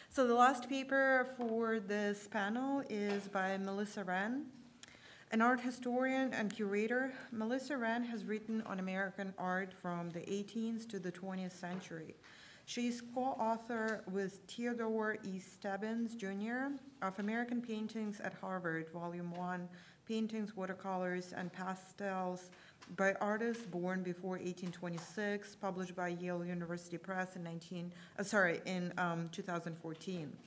So the last paper for this panel is by Melissa Renn. An art historian and curator, Melissa Renn has written on American art from the 18th to the 20th century. She is co-author with Theodore E. Stebbins, Jr. of American Paintings at Harvard, Volume 1, Paintings, Watercolors, and Pastels by Artists Born Before 1826, published by Yale University Press in 2014.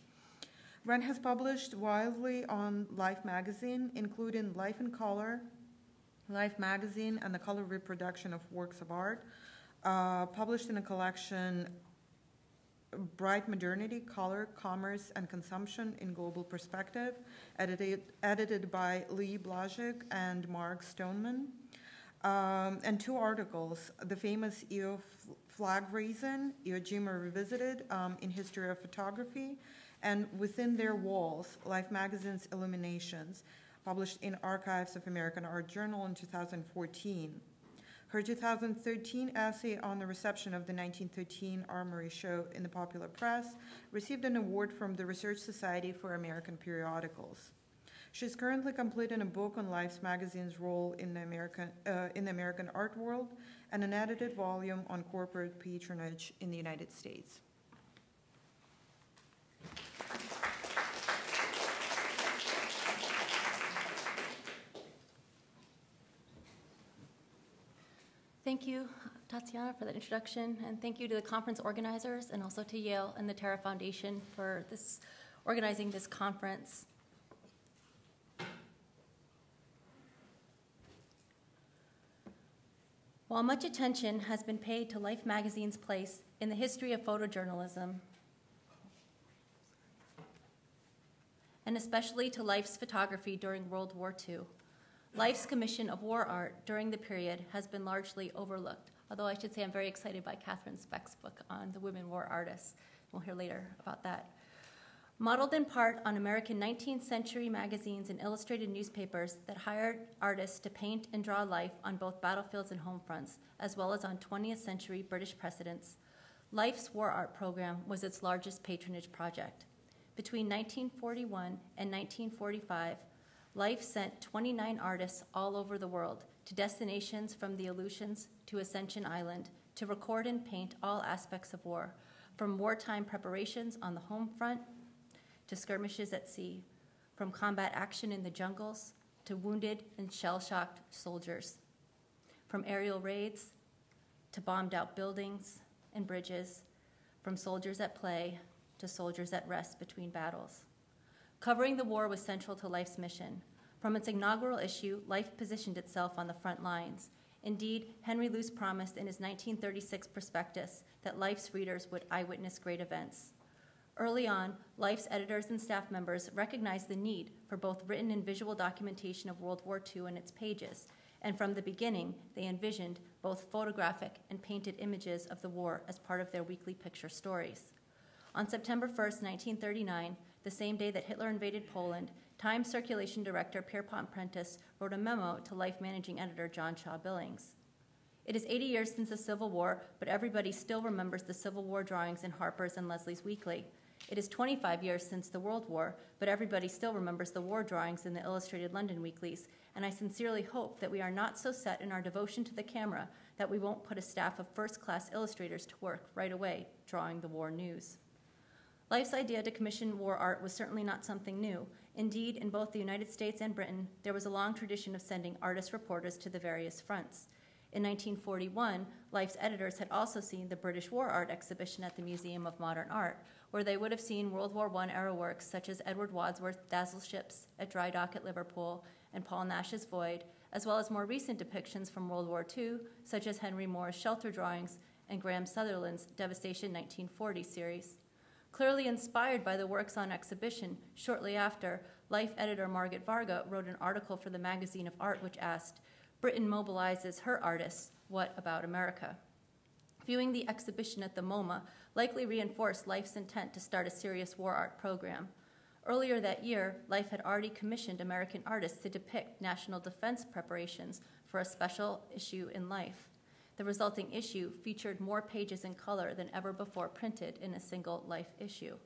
Renn has published widely on Life magazine, including Life in Color, Life magazine, and the color reproduction of works of art, published in a collection Bright Modernity, Color, Commerce, and Consumption in Global Perspective, edited by Lee Blazek and Mark Stoneman, and two articles, the famous EO Flag Raising, Iwo Jima Revisited in History of Photography, and Within Their Walls, Life Magazine's Illuminations, published in Archives of American Art Journal in 2014. Her 2013 essay on the reception of the 1913 Armory Show in the popular press received an award from the Research Society for American Periodicals. She is currently completing a book on Life's magazine's role in the American art world and an edited volume on corporate patronage in the United States. Thank you, Tatiana, for that introduction, and thank you to the conference organizers and also to Yale and the Terra Foundation for organizing this conference. While much attention has been paid to Life magazine's place in the history of photojournalism, and especially to Life's photography during World War II, Life's commission of war art during the period has been largely overlooked, although I should say I'm very excited by Catherine Speck's book on the women war artists. We'll hear later about that. Modeled in part on American 19th century magazines and illustrated newspapers that hired artists to paint and draw life on both battlefields and home fronts, as well as on 20th century British precedents, Life's war art program was its largest patronage project. Between 1941 and 1945, Life sent 29 artists all over the world to destinations from the Aleutians to Ascension Island to record and paint all aspects of war, from wartime preparations on the home front to skirmishes at sea, from combat action in the jungles to wounded and shell-shocked soldiers, from aerial raids to bombed-out buildings and bridges, from soldiers at play to soldiers at rest between battles. Covering the war was central to Life's mission. From its inaugural issue, Life positioned itself on the front lines. Indeed, Henry Luce promised in his 1936 prospectus that Life's readers would eyewitness great events. Early on, Life's editors and staff members recognized the need for both written and visual documentation of World War II and its pages, and from the beginning, they envisioned both photographic and painted images of the war as part of their weekly picture stories. On September 1st, 1939, the same day that Hitler invaded Poland, Times circulation director Pierpont Prentice wrote a memo to Life managing editor John Shaw Billings. It is 80 years since the Civil War, but everybody still remembers the Civil War drawings in Harper's and Leslie's Weekly. It is 25 years since the World War, but everybody still remembers the war drawings in the Illustrated London Weeklies, and I sincerely hope that we are not so set in our devotion to the camera that we won't put a staff of first-class illustrators to work right away drawing the war news. Life's idea to commission war art was certainly not something new. Indeed, in both the United States and Britain, there was a long tradition of sending artist reporters to the various fronts. In 1941, Life's editors had also seen the British War Art exhibition at the Museum of Modern Art, where they would have seen World War I era works such as Edward Wadsworth's Dazzle Ships at Dry Dock at Liverpool and Paul Nash's Void, as well as more recent depictions from World War II, such as Henry Moore's Shelter Drawings and Graham Sutherland's Devastation 1940 series. Clearly inspired by the works on exhibition, shortly after, Life editor Margaret Varga wrote an article for the Magazine of Art which asked, "Britain mobilizes her artists, what about America?" Viewing the exhibition at the MoMA likely reinforced Life's intent to start a serious war art program. Earlier that year, Life had already commissioned American artists to depict national defense preparations for a special issue in Life. The resulting issue featured more pages in color than ever before printed in a single Life issue.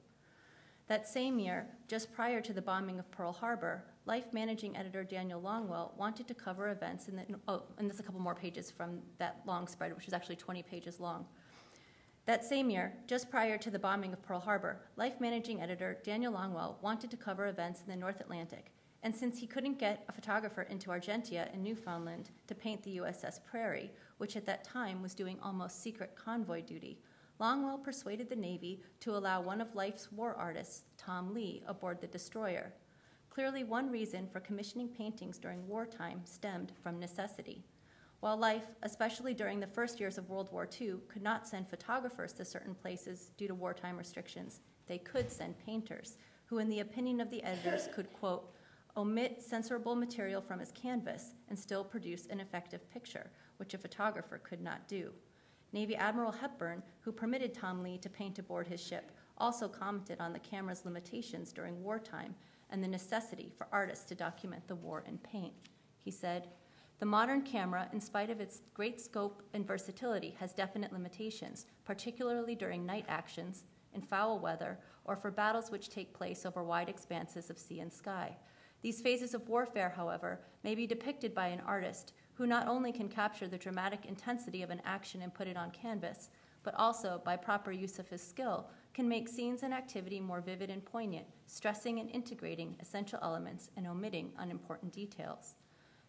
That same year, just prior to the bombing of Pearl Harbor, Life managing editor Daniel Longwell wanted to cover events and there's a couple more pages from that long spread, which is actually 20 pages long. That same year, just prior to the bombing of Pearl Harbor, Life managing editor Daniel Longwell wanted to cover events in the North Atlantic, and since he couldn't get a photographer into Argentia in Newfoundland to paint the USS Prairie, which at that time was doing almost secret convoy duty, Longwell persuaded the Navy to allow one of Life's war artists, Tom Lee, aboard the destroyer. Clearly, one reason for commissioning paintings during wartime stemmed from necessity. While Life, especially during the first years of World War II, could not send photographers to certain places due to wartime restrictions, they could send painters, who, in the opinion of the editors, could, quote, omit censorable material from his canvas and still produce an effective picture, which a photographer could not do. Navy Admiral Hepburn, who permitted Tom Lee to paint aboard his ship, also commented on the camera's limitations during wartime and the necessity for artists to document the war in paint. He said, "The modern camera, in spite of its great scope and versatility, has definite limitations, particularly during night actions, in foul weather, or for battles which take place over wide expanses of sea and sky. These phases of warfare, however, may be depicted by an artist who not only can capture the dramatic intensity of an action and put it on canvas, but also, by proper use of his skill, can make scenes and activity more vivid and poignant, stressing and integrating essential elements and omitting unimportant details."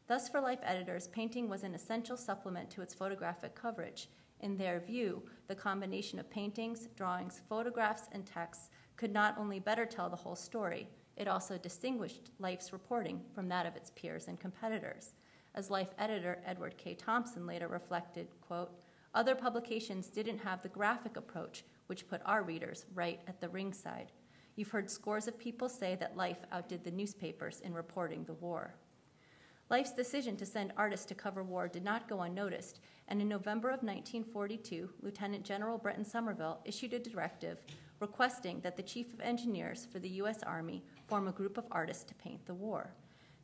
Thus, for Life editors, painting was an essential supplement to its photographic coverage. In their view, the combination of paintings, drawings, photographs, and texts could not only better tell the whole story, it also distinguished Life's reporting from that of its peers and competitors. As Life editor Edward K. Thompson later reflected, quote, "Other publications didn't have the graphic approach, which put our readers right at the ringside. You've heard scores of people say that Life outdid the newspapers in reporting the war." Life's decision to send artists to cover war did not go unnoticed, and in November of 1942, Lieutenant General Brenton Somerville issued a directive requesting that the Chief of Engineers for the U.S. Army form a group of artists to paint the war.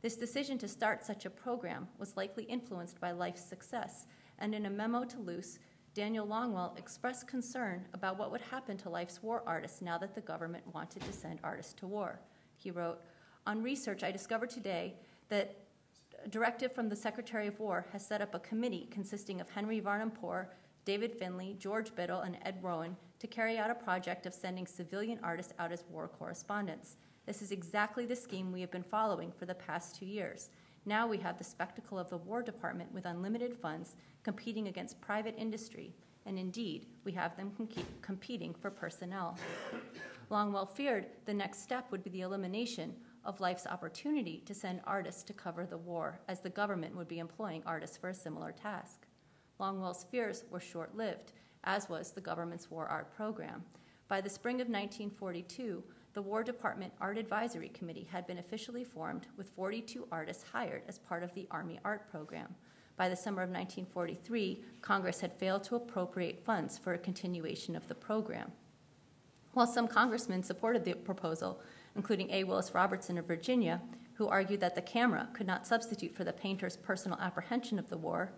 This decision to start such a program was likely influenced by Life's success, and in a memo to Luce, Daniel Longwell expressed concern about what would happen to Life's war artists now that the government wanted to send artists to war. He wrote, "On research, I discovered today that a directive from the Secretary of War has set up a committee consisting of Henry Varnum Poor, David Finley, George Biddle, and Ed Rowan to carry out a project of sending civilian artists out as war correspondents. This is exactly the scheme we have been following for the past 2 years. Now we have the spectacle of the War Department with unlimited funds competing against private industry, and indeed, we have them competing for personnel." Longwell feared the next step would be the elimination of Life's opportunity to send artists to cover the war, as the government would be employing artists for a similar task. Longwell's fears were short-lived, as was the government's war art program. By the spring of 1942, the War Department Art Advisory Committee had been officially formed with 42 artists hired as part of the Army art program. By the summer of 1943, Congress had failed to appropriate funds for a continuation of the program. While some congressmen supported the proposal, including A. Willis Robertson of Virginia, who argued that the camera could not substitute for the painter's personal apprehension of the war,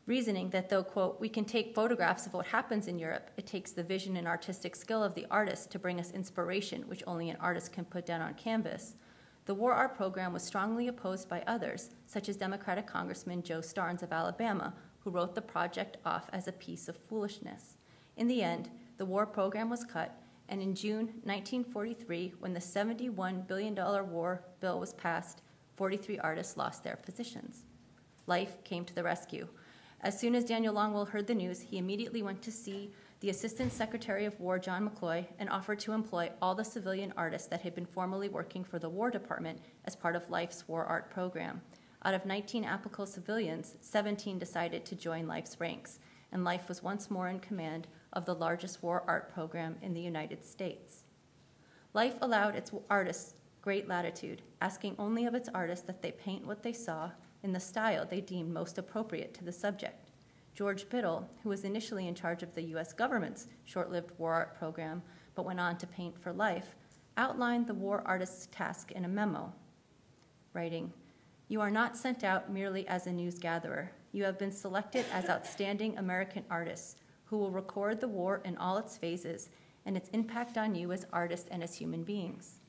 reasoning that though, quote, "we can take photographs of what happens in Europe, it takes the vision and artistic skill of the artist to bring us inspiration, which only an artist can put down on canvas." The war art program was strongly opposed by others, such as Democratic Congressman Joe Starnes of Alabama, who wrote the project off as a piece of foolishness. In the end, the war program was cut, and in June 1943, when the $71 billion war bill was passed, 43 artists lost their positions. Life came to the rescue. As soon as Daniel Longwell heard the news, he immediately went to see the Assistant Secretary of War, John McCloy, and offered to employ all the civilian artists that had been formerly working for the War Department as part of Life's war art program. Out of 19 applicable civilians, 17 decided to join Life's ranks, and Life was once more in command of the largest war art program in the United States. Life allowed its artists great latitude, asking only of its artists that they paint what they saw in the style they deemed most appropriate to the subject. George Biddle, who was initially in charge of the U.S. government's short-lived war art program, but went on to paint for Life, outlined the war artist's task in a memo, writing, "You are not sent out merely as a news gatherer. You have been selected as outstanding American artists who will record the war in all its phases and its impact on you as artists and as human beings.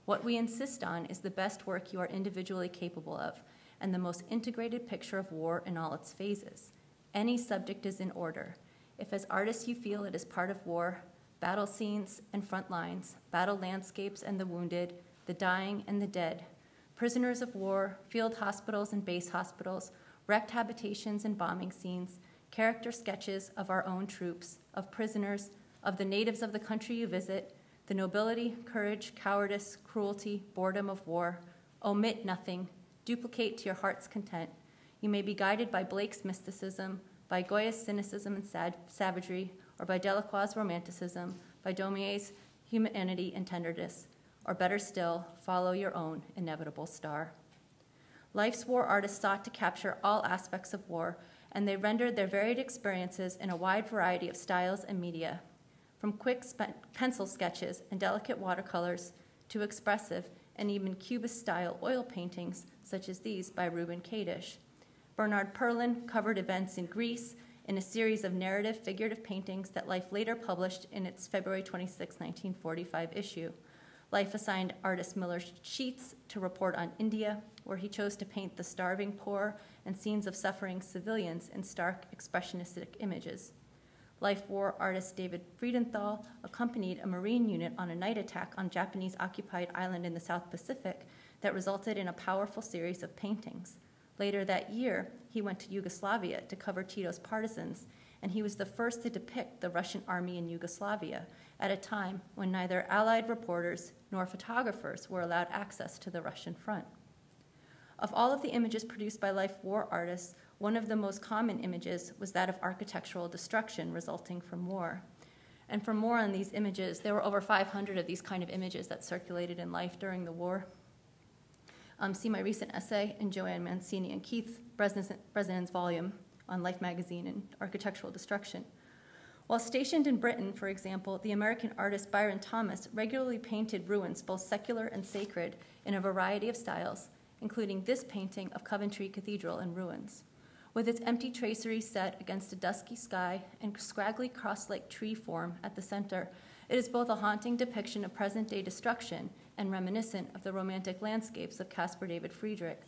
What we insist on is the best work you are individually capable of, and the most integrated picture of war in all its phases. Any subject is in order. If as artists you feel it is part of war, battle scenes and front lines, battle landscapes and the wounded, the dying and the dead, prisoners of war, field hospitals and base hospitals, wrecked habitations and bombing scenes, character sketches of our own troops, of prisoners, of the natives of the country you visit, the nobility, courage, cowardice, cruelty, boredom of war, omit nothing, duplicate to your heart's content. You may be guided by Blake's mysticism, by Goya's cynicism and savagery, or by Delacroix's romanticism, by Daumier's humanity and tenderness, or better still, follow your own inevitable star. Life's war artists sought to capture all aspects of war, and they rendered their varied experiences in a wide variety of styles and media, from quick pencil sketches and delicate watercolors to expressive and even Cubist-style oil paintings, such as these by Reuben Kadish. Bernard Perlin covered events in Greece in a series of narrative figurative paintings that Life later published in its February 26, 1945 issue. Life assigned artist Miller Sheets to report on India, where he chose to paint the starving poor and scenes of suffering civilians in stark, expressionistic images. Life war artist David Friedenthal accompanied a Marine unit on a night attack on a Japanese-occupied island in the South Pacific that resulted in a powerful series of paintings. Later that year, he went to Yugoslavia to cover Tito's partisans, and he was the first to depict the Russian army in Yugoslavia at a time when neither Allied reporters nor photographers were allowed access to the Russian front. Of all of the images produced by Life war artists, one of the most common images was that of architectural destruction resulting from war. And for more on these images, there were over 500 of these kind of images that circulated in Life during the war. See my recent essay in Joanne Mancini and Keith Bresnan's volume on Life magazine and architectural destruction. While stationed in Britain, for example, the American artist Byron Thomas regularly painted ruins, both secular and sacred, in a variety of styles, including this painting of Coventry Cathedral in ruins. With its empty tracery set against a dusky sky and scraggly cross-like tree form at the center, it is both a haunting depiction of present-day destruction and reminiscent of the romantic landscapes of Caspar David Friedrich.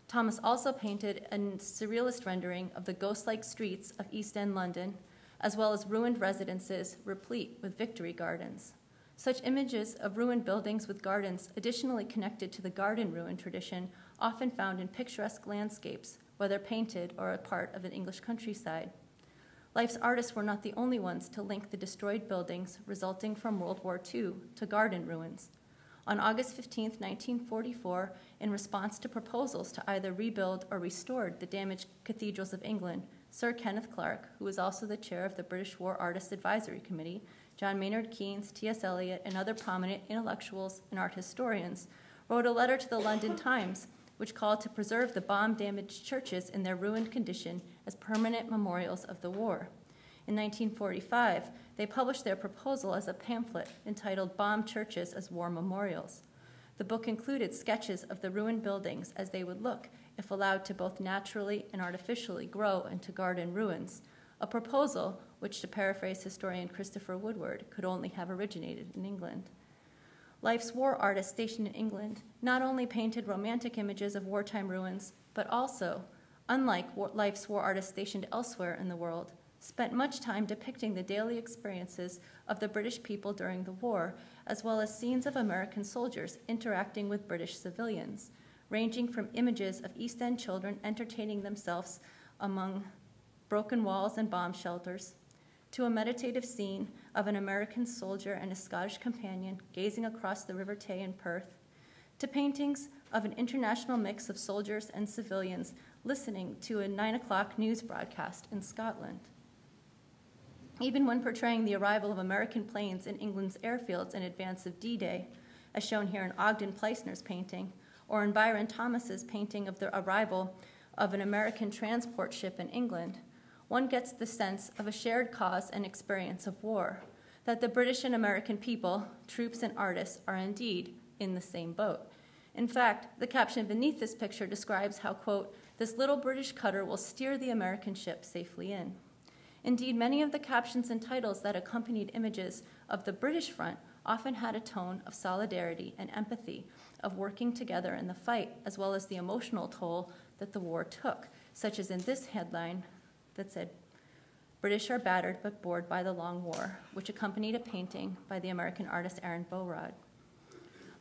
Thomas also painted a surrealist rendering of the ghost-like streets of East End London, as well as ruined residences replete with victory gardens. Such images of ruined buildings with gardens additionally connected to the garden ruin tradition often found in picturesque landscapes, whether painted or a part of an English countryside. Life's artists were not the only ones to link the destroyed buildings resulting from World War II to garden ruins. On August 15, 1944, in response to proposals to either rebuild or restore the damaged cathedrals of England, Sir Kenneth Clarke, who was also the chair of the British War Artists Advisory Committee, John Maynard Keynes, T.S. Eliot, and other prominent intellectuals and art historians, wrote a letter to the London Times which called to preserve the bomb-damaged churches in their ruined condition as permanent memorials of the war. In 1945, they published their proposal as a pamphlet entitled Bombed Churches as War Memorials. The book included sketches of the ruined buildings as they would look if allowed to both naturally and artificially grow into garden ruins, a proposal which, to paraphrase historian Christopher Woodward, could only have originated in England. Life's war artists stationed in England not only painted romantic images of wartime ruins, but also, unlike Life's war artists stationed elsewhere in the world, spent much time depicting the daily experiences of the British people during the war, as well as scenes of American soldiers interacting with British civilians, ranging from images of East End children entertaining themselves among broken walls and bomb shelters, to a meditative scene of an American soldier and a Scottish companion gazing across the River Tay in Perth, to paintings of an international mix of soldiers and civilians listening to a 9 o'clock news broadcast in Scotland. Even when portraying the arrival of American planes in England's airfields in advance of D-Day, as shown here in Ogden Pleisner's painting, or in Byron Thomas's painting of the arrival of an American transport ship in England, one gets the sense of a shared cause and experience of war, that the British and American people, troops and artists, are indeed in the same boat. In fact, the caption beneath this picture describes how, quote, this little British cutter will steer the American ship safely in. Indeed, many of the captions and titles that accompanied images of the British front often had a tone of solidarity and empathy, of working together in the fight, as well as the emotional toll that the war took, such as in this headline that said, "British are battered but bored by the long war," which accompanied a painting by the American artist Aaron Bowrod.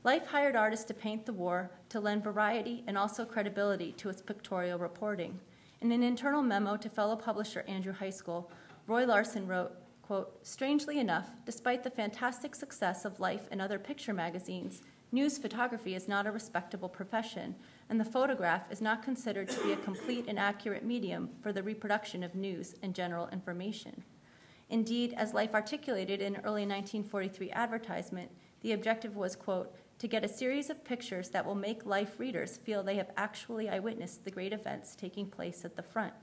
Life hired artists to paint the war to lend variety and also credibility to its pictorial reporting. In an internal memo to fellow publisher Andrew Heiskell, Roy Larson wrote, quote, "Strangely enough, despite the fantastic success of Life and other picture magazines, news photography is not a respectable profession, and the photograph is not considered to be a complete and accurate medium for the reproduction of news and general information. Indeed, as Life articulated in an early 1943 advertisement, the objective was, quote, to get a series of pictures that will make Life readers feel they have actually eyewitnessed the great events taking place at the front.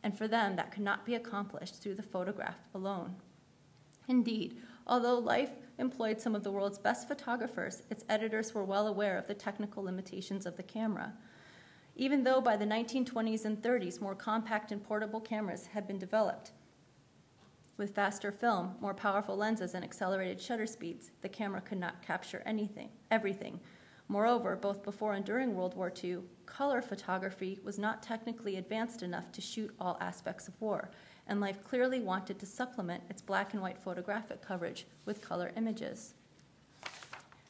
And for them, that could not be accomplished through the photograph alone." Indeed, although Life employed some of the world's best photographers, its editors were well aware of the technical limitations of the camera. Even though by the 1920s and 30s, more compact and portable cameras had been developed, with faster film, more powerful lenses, and accelerated shutter speeds, the camera could not capture everything. Moreover, both before and during World War II, color photography was not technically advanced enough to shoot all aspects of war, and Life clearly wanted to supplement its black and white photographic coverage with color images.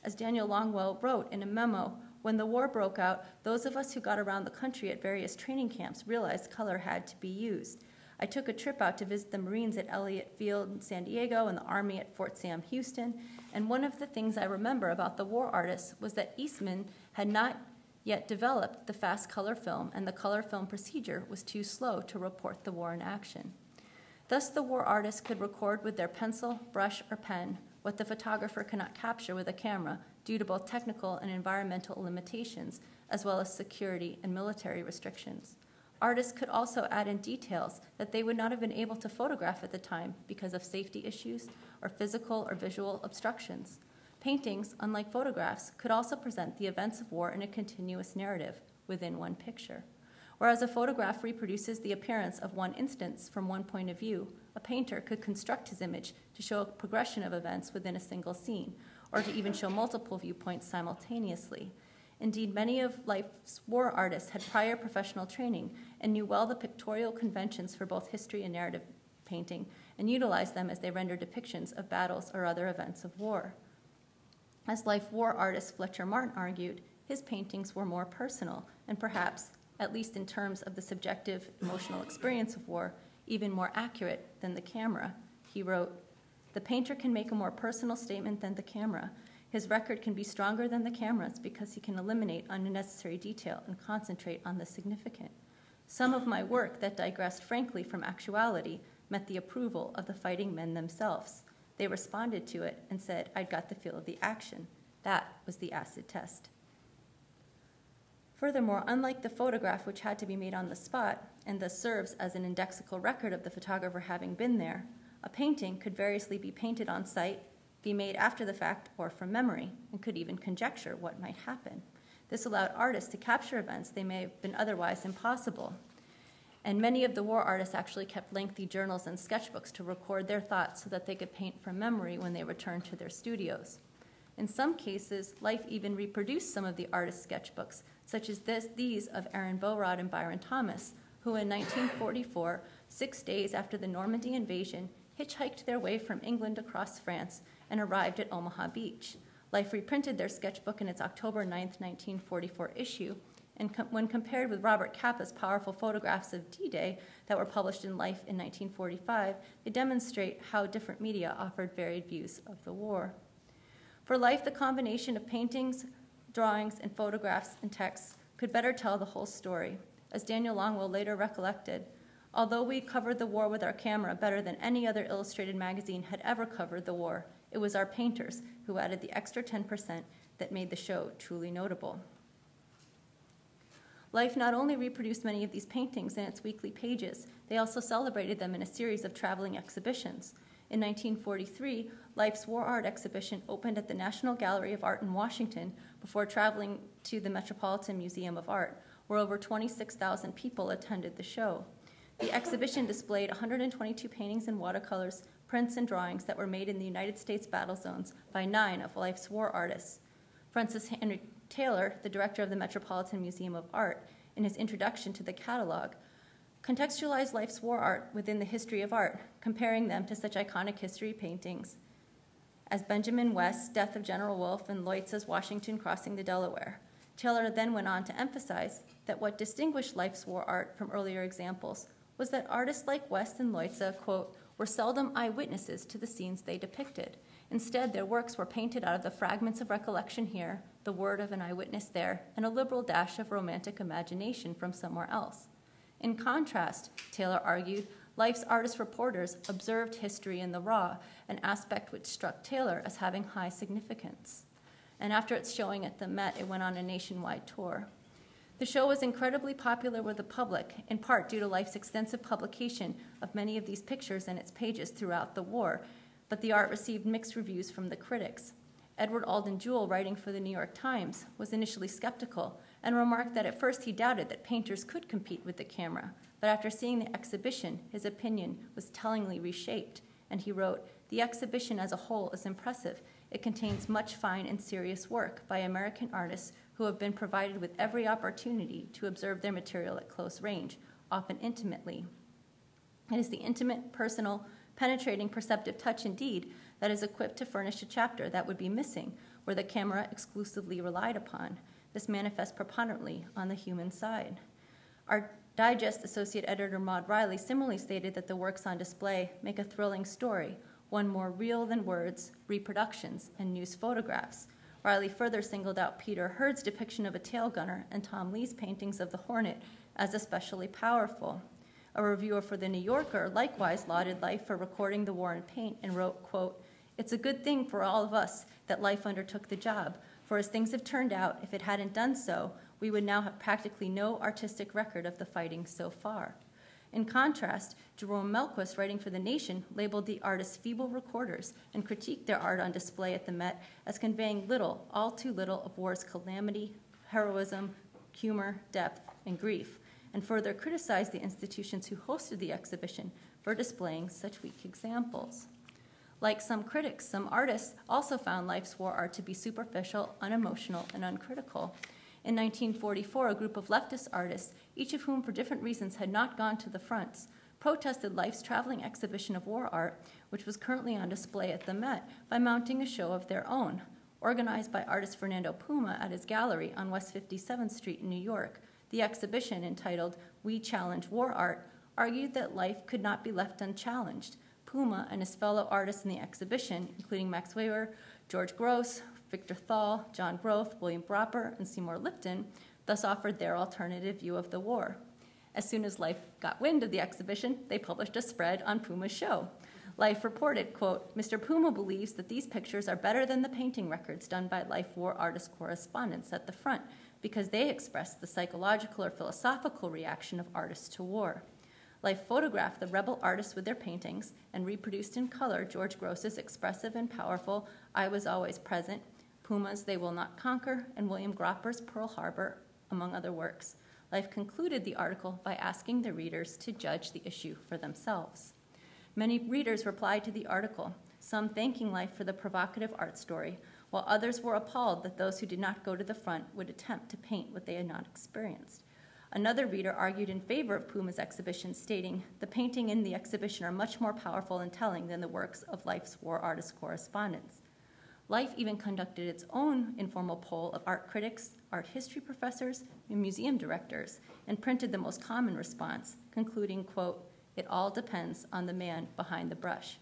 As Daniel Longwell wrote in a memo, "When the war broke out, those of us who got around the country at various training camps realized color had to be used. I took a trip out to visit the Marines at Elliott Field in San Diego and the Army at Fort Sam, Houston, and one of the things I remember about the war artists was that Eastman had not yet developed the fast color film, and the color film procedure was too slow to report the war in action. Thus, the war artists could record with their pencil, brush, or pen what the photographer cannot capture with a camera due to both technical and environmental limitations, as well as security and military restrictions. Artists could also add in details that they would not have been able to photograph at the time because of safety issues or physical or visual obstructions. Paintings, unlike photographs, could also present the events of war in a continuous narrative within one picture. Whereas a photograph reproduces the appearance of one instance from one point of view, a painter could construct his image to show a progression of events within a single scene, or to even show multiple viewpoints simultaneously. Indeed, many of Life's war artists had prior professional training and knew well the pictorial conventions for both history and narrative painting, and utilized them as they rendered depictions of battles or other events of war. As Life war artist Fletcher Martin argued, his paintings were more personal, and perhaps, at least in terms of the subjective emotional experience of war, even more accurate than the camera. He wrote, "The painter can make a more personal statement than the camera. His record can be stronger than the camera's because he can eliminate unnecessary detail and concentrate on the significant. Some of my work that digressed frankly from actuality met the approval of the fighting men themselves. They responded to it and said, I'd got the feel of the action. That was the acid test." Furthermore, unlike the photograph, which had to be made on the spot and thus serves as an indexical record of the photographer having been there, a painting could variously be painted on site, be made after the fact or from memory, and could even conjecture what might happen. This allowed artists to capture events they may have been otherwise impossible. And many of the war artists actually kept lengthy journals and sketchbooks to record their thoughts so that they could paint from memory when they returned to their studios. In some cases, Life even reproduced some of the artists' sketchbooks, such as these of Aaron Bowrod and Byron Thomas, who in 1944, 6 days after the Normandy invasion, hitchhiked their way from England across France and arrived at Omaha Beach. Life reprinted their sketchbook in its October 9, 1944 issue, and when compared with Robert Capa's powerful photographs of D-Day that were published in Life in 1945, they demonstrate how different media offered varied views of the war. For Life, the combination of paintings, drawings, and photographs and texts could better tell the whole story. As Daniel Longwell later recollected, although we covered the war with our camera better than any other illustrated magazine had ever covered the war, it was our painters who added the extra 10% that made the show truly notable. Life not only reproduced many of these paintings in its weekly pages, they also celebrated them in a series of traveling exhibitions. In 1943, Life's War Art exhibition opened at the National Gallery of Art in Washington before traveling to the Metropolitan Museum of Art, where over 26,000 people attended the show. The exhibition displayed 122 paintings and watercolors, prints, and drawings that were made in the United States battle zones by 9 of life's war artists. Francis Henry Taylor, the director of the Metropolitan Museum of Art, in his introduction to the catalog, contextualized life's war art within the history of art, comparing them to such iconic history paintings as Benjamin West's Death of General Wolfe and Loitza's Washington Crossing the Delaware. Taylor then went on to emphasize that what distinguished life's war art from earlier examples was that artists like West and Loitza, quote, were seldom eyewitnesses to the scenes they depicted. Instead, their works were painted out of the fragments of recollection here, the word of an eyewitness there, and a liberal dash of romantic imagination from somewhere else. In contrast, Taylor argued, life's artist reporters observed history in the raw, an aspect which struck Taylor as having high significance. And after its showing at the Met, it went on a nationwide tour. The show was incredibly popular with the public, in part due to Life's extensive publication of many of these pictures and its pages throughout the war, but the art received mixed reviews from the critics. Edward Alden Jewell, writing for the New York Times, was initially skeptical and remarked that at first he doubted that painters could compete with the camera, but after seeing the exhibition, his opinion was tellingly reshaped, and he wrote, "The exhibition as a whole is impressive. It contains much fine and serious work by American artists who have been provided with every opportunity to observe their material at close range, often intimately. It is the intimate, personal, penetrating, perceptive touch, indeed, that is equipped to furnish a chapter that would be missing were the camera exclusively relied upon. This manifests preponderantly on the human side." Our Digest Associate Editor Maud Riley similarly stated that the works on display make a thrilling story, one more real than words, reproductions, and news photographs. Riley further singled out Peter Hurd's depiction of a tail gunner and Tom Lee's paintings of the Hornet as especially powerful. A reviewer for The New Yorker likewise lauded Life for recording the war in paint and wrote, quote, "It's a good thing for all of us that Life undertook the job, for as things have turned out, if it hadn't done so, we would now have practically no artistic record of the fighting so far." In contrast, Jerome Melquist, writing for The Nation, labeled the artists feeble recorders and critiqued their art on display at the Met as conveying little, all too little, of war's calamity, heroism, humor, depth, and grief, and further criticized the institutions who hosted the exhibition for displaying such weak examples. Like some critics, some artists also found Life's war art to be superficial, unemotional, and uncritical. In 1944, a group of leftist artists, each of whom for different reasons had not gone to the fronts, protested Life's traveling exhibition of war art, which was currently on display at the Met, by mounting a show of their own. Organized by artist Fernando Puma at his gallery on West 57th Street in New York, the exhibition, entitled "We Challenge War Art," argued that Life could not be left unchallenged. Puma and his fellow artists in the exhibition, including Max Weber, George Gross, Victor Thal, John Groth, William Gropper, and Seymour Lipton, thus offered their alternative view of the war. As soon as Life got wind of the exhibition, they published a spread on Puma's show. Life reported, quote, "Mr. Puma believes that these pictures are better than the painting records done by Life war artist correspondents at the front because they express the psychological or philosophical reaction of artists to war." Life photographed the rebel artists with their paintings and reproduced in color George Gross's expressive and powerful "I Was Always Present," Puma's "They Will Not Conquer," and William Gropper's "Pearl Harbor," among other works. Life concluded the article by asking the readers to judge the issue for themselves. Many readers replied to the article, some thanking Life for the provocative art story, while others were appalled that those who did not go to the front would attempt to paint what they had not experienced. Another reader argued in favor of Puma's exhibition, stating, "The painting in the exhibition are much more powerful and telling than the works of Life's war artist correspondents." Life even conducted its own informal poll of art critics, art history professors, and museum directors, and printed the most common response, concluding, quote, "It all depends on the man behind the brush."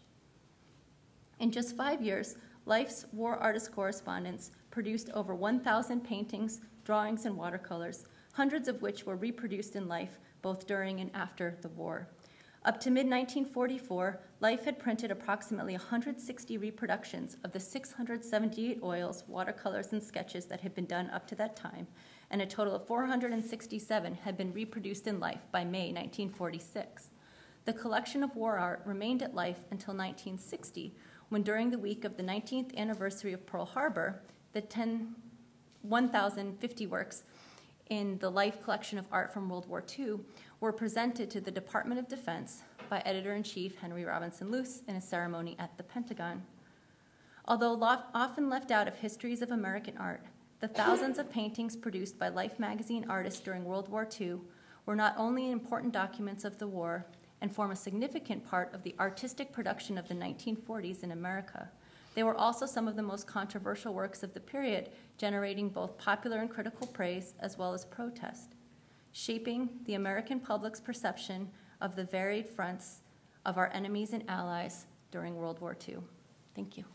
In just 5 years, Life's war artist correspondents produced over 1,000 paintings, drawings, and watercolors, hundreds of which were reproduced in Life both during and after the war. Up to mid-1944, Life had printed approximately 160 reproductions of the 678 oils, watercolors, and sketches that had been done up to that time, and a total of 467 had been reproduced in Life by May 1946. The collection of war art remained at Life until 1960, when during the week of the 19th anniversary of Pearl Harbor, the 1,050 works in the Life collection of art from World War II were presented to the Department of Defense by Editor-in-Chief Henry Robinson Luce in a ceremony at the Pentagon. Although often left out of histories of American art, the thousands of paintings produced by Life magazine artists during World War II were not only important documents of the war and form a significant part of the artistic production of the 1940s in America, they were also some of the most controversial works of the period, generating both popular and critical praise as well as protest, shaping the American public's perception of the varied fronts of our enemies and allies during World War II. Thank you.